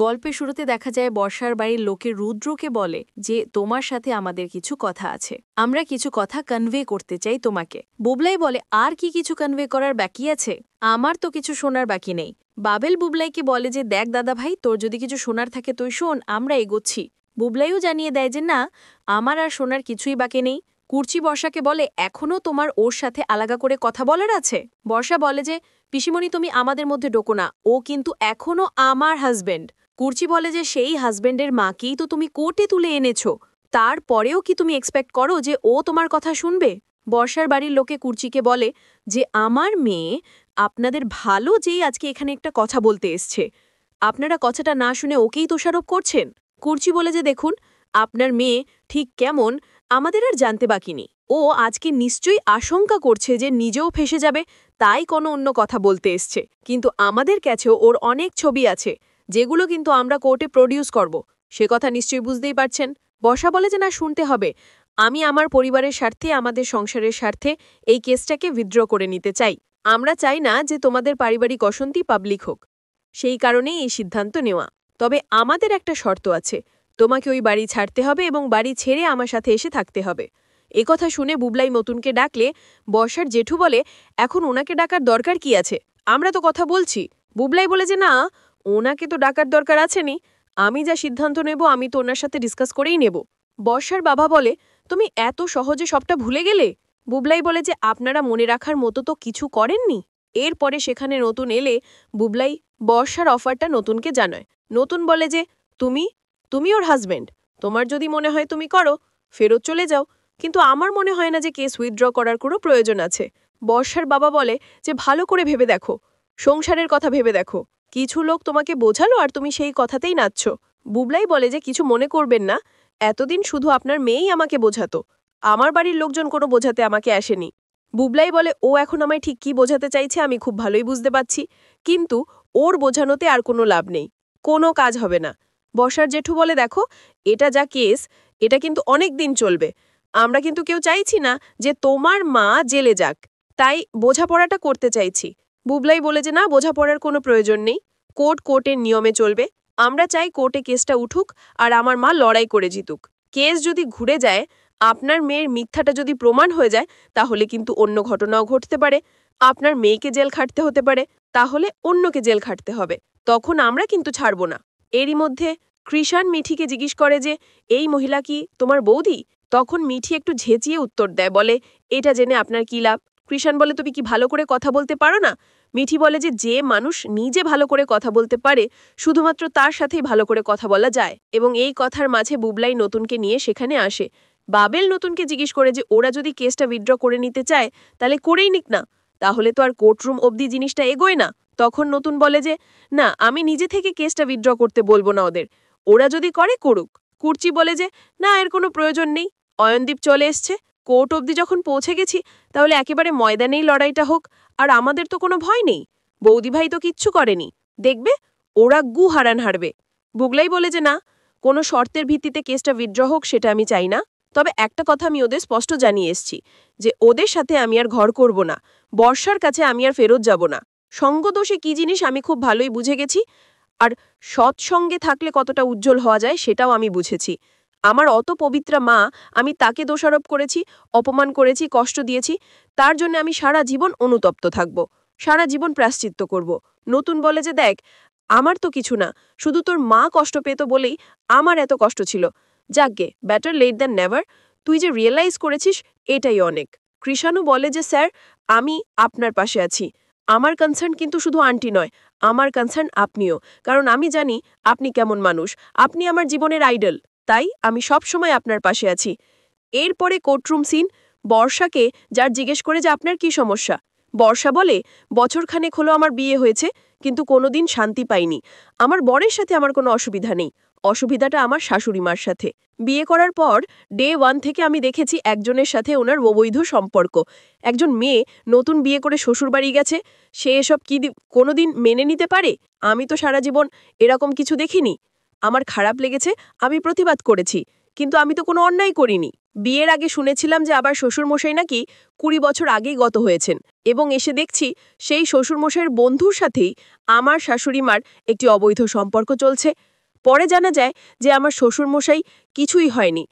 গল্পের শুরুতে দেখা যায় বর্ষার বাড়ির লোকে রুদ্রকে বলে যে তোমার সাথে আমাদের কিছু কথা আছে, আমরা কিছু কথা কনভে করতে চাই তোমাকে। বুবলাই বলে আর কি কিছু কনভে করার বাকি আছে, আমার তো কিছু শোনার বাকি নেই। বাবেল বুবলাইকে বলে যে দেখ দাদা ভাই, তোর যদি কিছু শোনার থাকে তুই শোন, আমরা এগোচ্ছি। বুবলাইও জানিয়ে দেয় যে না, আমার আর শোনার কিছুই বাকি নেই। কুর্চি বর্ষাকে বলে এখনও তোমার ওর সাথে আলাদা করে কথা বলার আছে। বর্ষা বলে যে পিসিমণি তুমি আমাদের মধ্যে ডোকো না, ও কিন্তু এখনও আমার হাজবেন্ড। কুর্চি বলে যে সেই হাজবেন্ডের মাকেই তো তুমি কোর্টে তুলে এনেছো, তারপরেও কি তুমি এক্সপেক্ট করো যে ও তোমার কথা শুনবে? বর্ষার বাড়ির লোকে কুর্চিকে বলে যে আমার মেয়ে আপনাদের ভালো যেই আজকে এখানে একটা কথা বলতে এসছে, আপনারা কথাটা না শুনে ওকেই দোষারোপ করছেন। কুর্চি বলে যে দেখুন, আপনার মেয়ে ঠিক কেমন আমাদের আর জানতে বাকি নেই। ও আজকে নিশ্চয়ই আশঙ্কা করছে যে নিজেও ফেসে যাবে, তাই কোনো অন্য কথা বলতে এসছে। কিন্তু আমাদের কাছেও ওর অনেক ছবি আছে যেগুলো কিন্তু আমরা কোর্টে প্রডিউস করব, সে কথা নিশ্চয়ই বুঝতেই পারছেন। বর্ষা বলে যে না, শুনতে হবে। আমি আমার পরিবারের স্বার্থে, আমাদের সংসারের স্বার্থে এই কেসটাকে উইথড্র করে নিতে চাই। আমরা চাই না যে তোমাদের পারিবারিক অশান্তি পাবলিক হোক, সেই কারণেই এই সিদ্ধান্ত নেওয়া। তবে আমাদের একটা শর্ত আছে, তোমাকে ওই বাড়ি ছাড়তে হবে এবং বাড়ি ছেড়ে আমার সাথে এসে থাকতে হবে। একথা শুনে বুবলাই নতুনকে ডাকলে বর্ষার জেঠু বলে এখন ওনাকে ডাকার দরকার কি আছে, আমরা তো কথা বলছি। বুবলাই বলে যে না, ওনাকে তো ডাকার দরকার আছেনি, আমি যা সিদ্ধান্ত নেব আমি তো ওনার সাথে ডিসকাস করেই নেব। বর্ষার বাবা বলে তুমি এত সহজে সবটা ভুলে গেলে? বুবলাই বলে যে আপনারা মনে রাখার মতো তো কিছু করেননি। এরপরে সেখানে নতুন এলে বুবলাই বর্ষার অফারটা নতুনকে জানায়। নতুন বলে যে তুমি তুমি ওর হাজবেন্ড, তোমার যদি মনে হয় তুমি করো, ফেরত চলে যাও, কিন্তু আমার মনে হয় না যে কেস উইথড্র করার কোনো প্রয়োজন আছে। বর্ষার বাবা বলে যে ভালো করে ভেবে দেখো, সংসারের কথা ভেবে দেখো, কিছু লোক তোমাকে বোঝালো আর তুমি সেই কথাতেই নাচছ। বুবলাই বলে যে কিছু মনে করবেন না, এতদিন শুধু আপনার মেয়েই আমাকে বোঝাতো, আমার বাড়ির লোকজন কোনো বোঝাতে আমাকে আসেনি। বুবলাই বলে ও এখন আমায় ঠিক কী বোঝাতে চাইছে আমি খুব ভালোই বুঝতে পারছি, কিন্তু ওর বোঝানোতে আর কোনো লাভ নেই, কোনো কাজ হবে না। বর্ষার জেঠু বলে দেখো, এটা যা কেস, এটা কিন্তু অনেক দিন চলবে, আমরা কিন্তু কেউ চাইছি না যে তোমার মা জেলে যাক, তাই বোঝাপড়াটা করতে চাইছি। বুবলাই বলে যে না, বোঝাপড়ার কোনো প্রয়োজন নেই, কোর্টের নিয়মে চলবে, আমরা চাই কোর্টে কেসটা উঠুক আর আমার মা লড়াই করে জিতুক। কেস যদি ঘুরে যায়, আপনার মেয়ের মিথ্যাটা যদি প্রমাণ হয়ে যায়, তাহলে কিন্তু অন্য ঘটনাও ঘটতে পারে, আপনার মেয়েকে জেল খাটতে হতে পারে, তাহলে অন্যকে জেল খাটতে হবে, তখন আমরা কিন্তু ছাড়ব না। এরই মধ্যে কৃষাণ মিঠিকে জিজ্ঞেস করে যে এই মহিলা কি তোমার বৌদি? তখন মিঠি একটু ঝেঁচিয়ে উত্তর দেয়, বলে এটা জেনে আপনার কি লাভ? কৃষাণ বলে তুমি কি ভালো করে কথা বলতে পারো না? মিঠি বলে যে মানুষ নিজে ভালো করে কথা বলতে পারে, শুধুমাত্র তার সাথেই ভালো করে কথা বলা যায়। এবং এই কথার মাঝে বুবলাই নতুনকে নিয়ে সেখানে আসে। বাবেল নতুনকে জিজ্ঞেস করে যে ওরা যদি কেসটা উইথড্র করে নিতে চায় তাহলে করেই নিক না, তাহলে তো আর কোর্টরুম অবধি জিনিসটা এগোয় না। তখন নতুন বলে যে না, আমি নিজে থেকে কেসটা উইথড্র করতে বলবো না ওদের, ওরা যদি করে করুক। কুর্চি বলে যে না, এর কোনো প্রয়োজন নেই, অয়নদীপ চলে এসছে, কোর্ট অবধি যখন পৌঁছে গেছি তাহলে একেবারে ময়দানেই লড়াইটা হোক, আর আমাদের তো কোনো ভয় নেই, বৌদিভাই তো কিচ্ছু করেনি, দেখবে ওরা গু হারান হারবে। বুগলাই বলে যে না, কোনো শর্তের ভিত্তিতে কেসটা উইথড্র হোক সেটা আমি চাই না, তবে একটা কথা আমি ওদের স্পষ্ট জানিয়ে এসছি যে ওদের সাথে আমি আর ঘর করব না, বর্ষার কাছে আমি আর ফেরত যাব না। সঙ্গদোষে কি জিনিস আমি খুব ভালোই বুঝে গেছি, আর সৎসঙ্গে থাকলে কতটা উজ্জ্বল হওয়া যায় সেটাও আমি বুঝেছি। আমার অত পবিত্রা মা, আমি তাকে দোষারোপ করেছি, অপমান করেছি, কষ্ট দিয়েছি, তার জন্য আমি সারা জীবন অনুতপ্ত থাকব, সারা জীবন প্রায়শ্চিত্ত করব। নতুন বলে যে দেখ, আমার তো কিছু না, শুধু তোর মা কষ্ট পেত বলেই আমার এত কষ্ট ছিল, যাকগে, বেটার লেট দ্যান নেভার, তুই যে রিয়েলাইজ করেছিস এটাই অনেক। কৃষাণু বলে যে স্যার, আমি আপনার পাশে আছি, আমার কনসার্ন কিন্তু শুধু আন্টি নয়, আমার কনসার্ন আপনিও, কারণ আমি জানি আপনি কেমন মানুষ, আপনি আমার জীবনের আইডল, তাই আমি সব সময় আপনার পাশে আছি। এরপরে কোর্টরুম সিন, বর্ষাকে যার জিজ্ঞেস করে যে আপনার কি সমস্যা, বর্ষা বলে বছরখানেক হলো আমার বিয়ে হয়েছে, কিন্তু কোনোদিন শান্তি পাইনি, আমার বরের সাথে আমার কোনো অসুবিধা নেই, অসুবিধাটা আমার শাশুড়ি মার সাথে। বিয়ে করার পর ডে 1 থেকে আমি দেখেছি একজনের সাথে ওনার অবৈধ সম্পর্ক, একজন মেয়ে নতুন বিয়ে করে শ্বশুরবাড়ি গেছে, সে এসব কি কোনোদিন মেনে নিতে পারে? আমি তো সারা জীবন এরকম কিছু দেখিনি, আমার খারাপ লেগেছে, আমি প্রতিবাদ করেছি, কিন্তু আমি তো কোনো অন্যায় করিনি। বিয়ের আগে শুনেছিলাম যে আবার শ্বশুরমশাই নাকি 20 বছর আগেই গত হয়েছেন, এবং এসে দেখছি সেই শ্বশুরমশাইয়ের বন্ধুর সাথেই আমার শাশুড়িমার একটি অবৈধ সম্পর্ক চলছে। পরে জানা যায় যে আমার শ্বশুরমশাই কিছুই হয়নি,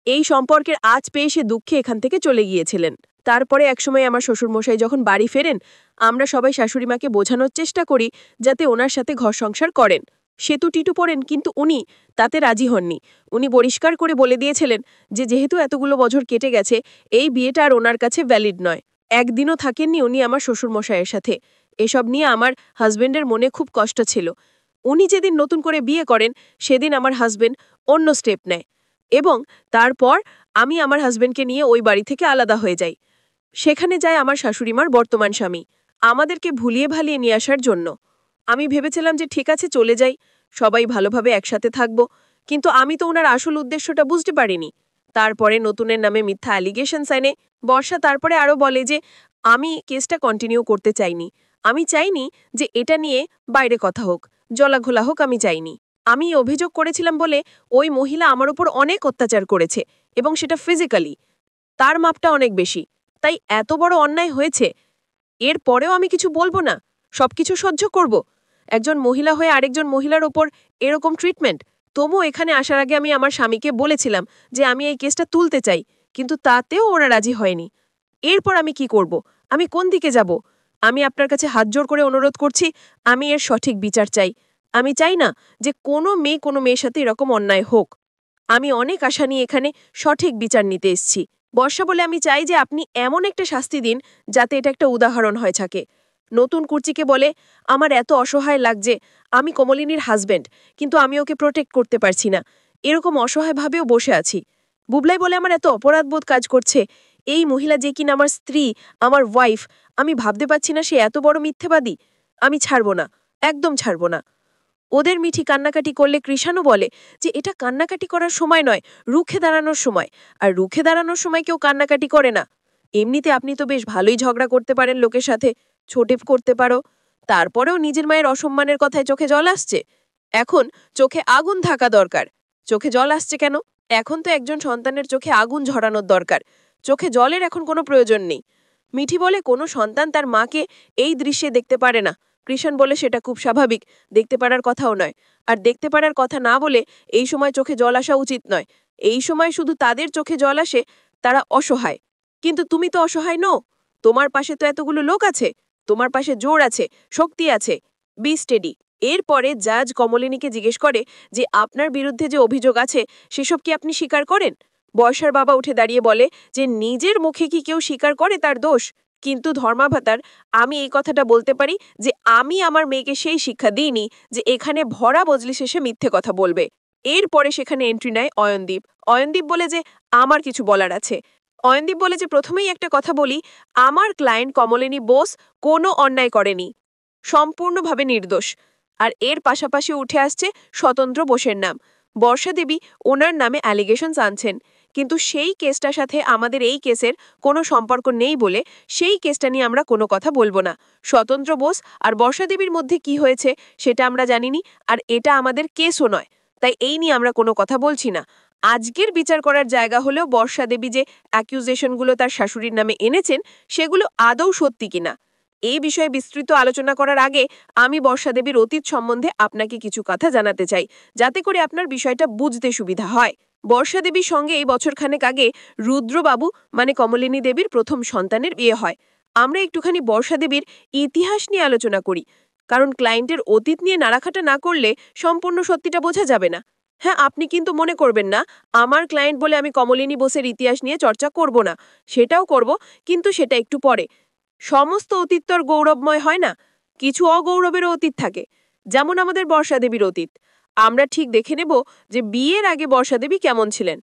এই সম্পর্কের আঁচ পেয়ে সে দুঃখে এখান থেকে চলে গিয়েছিলেন। তারপরে একসময় আমার শ্বশুরমশাই যখন বাড়ি ফেরেন, আমরা সবাই শাশুড়িমাকে বোঝানোর চেষ্টা করি যাতে ওনার সাথে ঘর সংসার করেন। সেতু টিটু পড়েন, কিন্তু উনি তাতে রাজি হননি। উনি পরিষ্কার করে বলে দিয়েছিলেন যে যেহেতু এতগুলো বছর কেটে গেছে, এই বিয়েটা আর ওনার কাছে ভ্যালিড নয়। একদিনও থাকেননি উনি আমার শ্বশুরমশাইয়ের সাথে। এসব নিয়ে আমার হাজবেন্ডের মনে খুব কষ্ট ছিল। উনি যেদিন নতুন করে বিয়ে করেন, সেদিন আমার হাজবেন্ড অন্য স্টেপ নেয়, এবং তারপর আমি আমার হাজবেন্ডকে নিয়ে ওই বাড়ি থেকে আলাদা হয়ে যাই। সেখানে যায় আমার শাশুড়িমার বর্তমান স্বামী, আমাদেরকে ভুলিয়ে ভালিয়ে নিয়ে আসার জন্য। আমি ভেবেছিলাম যে ঠিক আছে, চলে যাই, সবাই ভালোভাবে একসাথে থাকব, কিন্তু আমি তো ওনার আসল উদ্দেশ্যটা বুঝতে পারিনি। তারপরে নতুনের নামে মিথ্যা অ্যালিগেশনস এনে বর্ষা তারপরে আরও বলে যে আমি কেসটা কন্টিনিউ করতে চাইনি। আমি চাইনি যে এটা নিয়ে বাইরে কথা হোক, জলাঘোলা হোক, আমি চাইনি। আমি অভিযোগ করেছিলাম বলে ওই মহিলা আমার উপর অনেক অত্যাচার করেছে, এবং সেটা ফিজিক্যালি, তার মাপটা অনেক বেশি। তাই এত বড় অন্যায় হয়েছে, এর পরেও আমি কিছু বলবো না, সবকিছু সহ্য করব? একজন মহিলা হয়ে আরেকজন মহিলার ওপর এরকম ট্রিটমেন্ট? তবু এখানে আসার আগে আমি আমার স্বামীকে বলেছিলাম যে আমি এই কেসটা তুলতে চাই, কিন্তু তাতেও ওরা রাজি হয়নি। এরপর আমি কি করব? আমি কোন দিকে যাব? আমি আপনার কাছে হাত জোড় করে অনুরোধ করছি, আমি এর সঠিক বিচার চাই। আমি চাই না যে কোনো মেয়ের সাথে এরকম অন্যায় হোক। আমি অনেক আশা নিয়ে এখানে সঠিক বিচার নিতে এসেছি। বর্ষা বলে আমি চাই যে আপনি এমন একটা শাস্তি দিন যাতে এটা একটা উদাহরণ হয়ে থাকে। নতুন কুর্চিকে বলে, আমার এত অসহায় লাগছে, আমি কমলিনীর হাজব্যান্ড, কিন্তু আমি ওকে প্রোটেক্ট করতে পারছি না, এরকম অসহায়ভাবেও বসে আছি। বুবলাই বলে আমার এত অপরাধবোধ কাজ করছে, এই মহিলা যে কিনা আমার স্ত্রী, আমার ওয়াইফ, আমি ভাবতে পারছি না সে এত বড় মিথ্যেবাদী। আমি ছাড়ব না, একদম ছাড়ব না। ওদের মিঠি কান্নাকাটি করলে কৃষাণও বলে যে এটা কান্নাকাটি করার সময় নয়, রুখে দাঁড়ানোর সময়, আর রুখে দাঁড়ানোর সময় কেউ কান্নাকাটি করে না। এমনিতে আপনি তো বেশ ভালোই ঝগড়া করতে পারেন লোকের সাথে, ছোটে করতে পারো, তারপরেও নিজের মায়ের অসম্মানের কথায় চোখে জল আসছে। এখন চোখে আগুন থাকা দরকার। চোখে জল আসছে কেন? এখন তো একজন সন্তানের চোখে আগুন ঝরানোর দরকার, চোখে জলের এখন কোনো প্রয়োজন নেই। মিঠি বলে কোনো সন্তান তার মাকে এই দৃশ্যে দেখতে পারে না। কৃষণ বলে সেটা খুব স্বাভাবিক, দেখতে পারার কথাও নয়। আর দেখতে পারার কথা না বলে এই সময় চোখে জল আসা উচিত নয়। এই সময় শুধু তাদের চোখে জল আসে তারা অসহায়। কিন্তু তুমি তো অসহায় নও, তোমার পাশে তো এতগুলো লোক আছে, তোমার পাশে জোর আছে, শক্তি আছে। Be steady. এরপরে জাজ কমলিনীকে জিজ্ঞেস করে যে আপনার বিরুদ্ধে যে অভিযোগ আছে সেসব কি আপনি স্বীকার করেন? বর্ষার বাবা উঠে দাঁড়িয়ে বলে যে নিজের মুখে কি কেউ স্বীকার করে তার দোষ? কিন্তু ধর্মাভাতার, আমি এই কথাটা বলতে পারি যে আমি আমার মেয়েকে সেই শিক্ষা দিইনি যে এখানে ভরা বজলি শেষে মিথ্যে কথা বলবে। এরপরে সেখানে এন্ট্রি নেয় অয়নদীপ। অয়নদীপ বলে যে আমার কিছু বলার আছে। অয়নদীপ বলে যে প্রথমেই একটা কথা বলি, আমার ক্লায়েন্ট কমলিনী বোস কোনো অন্যায় করেনি, সম্পূর্ণভাবে নির্দোষ। আর এর পাশাপাশি উঠে আসছে স্বতন্ত্র বোসের নাম। বর্ষা দেবী ওনার নামে অ্যালিগেশনস আনছেন, কিন্তু সেই কেসটার সাথে আমাদের এই কেসের কোনো সম্পর্ক নেই বলে সেই কেসটা নিয়ে আমরা কোনো কথা বলবো না। স্বতন্ত্র বোস আর বর্ষা দেবীর মধ্যে কি হয়েছে সেটা আমরা জানিনি, আর এটা আমাদের কেসও নয়, তাই এই নিয়ে আমরা কোনো কথা বলছি না। আজকের বিচার করার জায়গা হলেও বর্ষা দেবী যে অ্যাকিউজেশনগুলো তার শাশুড়ির নামে এনেছেন সেগুলো আদৌ সত্যি কিনা। এই বিষয়ে বিস্তৃত আলোচনা করার আগে আমি বর্ষা দেবীর অতীত সম্বন্ধে আপনাকে কিছু কথা জানাতে চাই, যাতে করে আপনার বিষয়টা বুঝতে সুবিধা হয়। বর্ষা দেবীর সঙ্গে এই বছরখানেক আগে রুদ্রবাবু মানে কমলিনী দেবীর প্রথম সন্তানের বিয়ে হয়। আমরা একটুখানি বর্ষা দেবীর ইতিহাস নিয়ে আলোচনা করি, কারণ ক্লায়েন্টের অতীত নিয়ে নাড়াখাটা না করলে সম্পূর্ণ সত্যিটা বোঝা যাবে না। হ্যাঁ, আপনি কিন্তু মনে করবেন না আমার ক্লায়েন্ট বলে আমি কমলিনী বোসের ইতিহাস নিয়ে চর্চা করব না, সেটাও করব, কিন্তু সেটা একটু পরে। সমস্ত অতীত তো গৌরবময় হয় না, কিছু অগৌরবেরও অতীত থাকে, যেমন আমাদের বর্ষা দেবীর অতীত। আমরা ঠিক দেখে নেব যে বিয়ের আগে বর্ষা দেবী কেমন ছিলেন।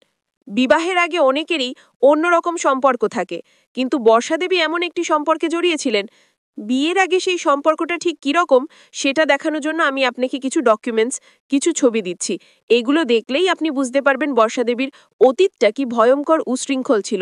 বিবাহের আগে অনেকেরই অন্যরকম সম্পর্ক থাকে, কিন্তু বর্ষা দেবী এমন একটি সম্পর্কে জড়িয়েছিলেন। বিয়ের আগে সেই সম্পর্কটা ঠিক কীরকম সেটা দেখানোর জন্য আমি আপনাকে কিছু ডকুমেন্টস, কিছু ছবি দিচ্ছি। এগুলো দেখলেই আপনি বুঝতে পারবেন বর্ষা দেবীর অতীতটা কি ভয়ঙ্কর উশৃঙ্খল ছিল।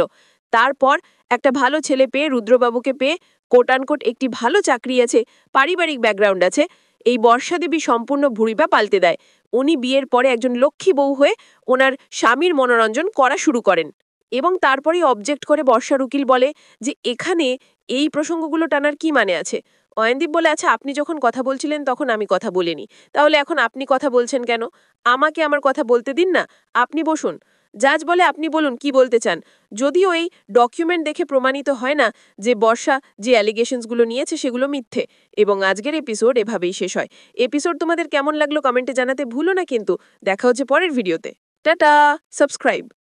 তারপর একটা ভালো ছেলে পেয়ে, রুদ্রবাবুকে পেয়ে, কোটানকোট একটি ভালো চাকরি আছে, পারিবারিক ব্যাকগ্রাউন্ড আছে, এই বর্ষা দেবী সম্পূর্ণ ভুঁড়িপা পাল্টে দেয়। উনি বিয়ের পরে একজন লক্ষ্মী বউ হয়ে ওনার স্বামীর মনোরঞ্জন করা শুরু করেন এবং তারপরেই অবজেক্ট করে বর্ষার উকিল বলে যে এখানে এই প্রসঙ্গগুলো টানার কি মানে আছে। অয়নদীপ বলে, আচ্ছা আপনি যখন কথা বলছিলেন তখন আমি কথা বলিনি, তাহলে এখন আপনি কথা বলছেন কেন? আমাকে আমার কথা বলতে দিন না, আপনি বসুন। জাজ বলে, আপনি বলুন কি বলতে চান। যদিও এই ডকুমেন্ট দেখে প্রমাণিত হয় না যে বর্ষা যে অ্যালিগেশনসগুলো নিয়েছে সেগুলো মিথ্যে। এবং আজকের এপিসোড এভাবেই শেষ হয়। এপিসোড তোমাদের কেমন লাগলো কমেন্টে জানাতে ভুলো না কিন্তু। দেখা হচ্ছে পরের ভিডিওতে। Tata, subscribe.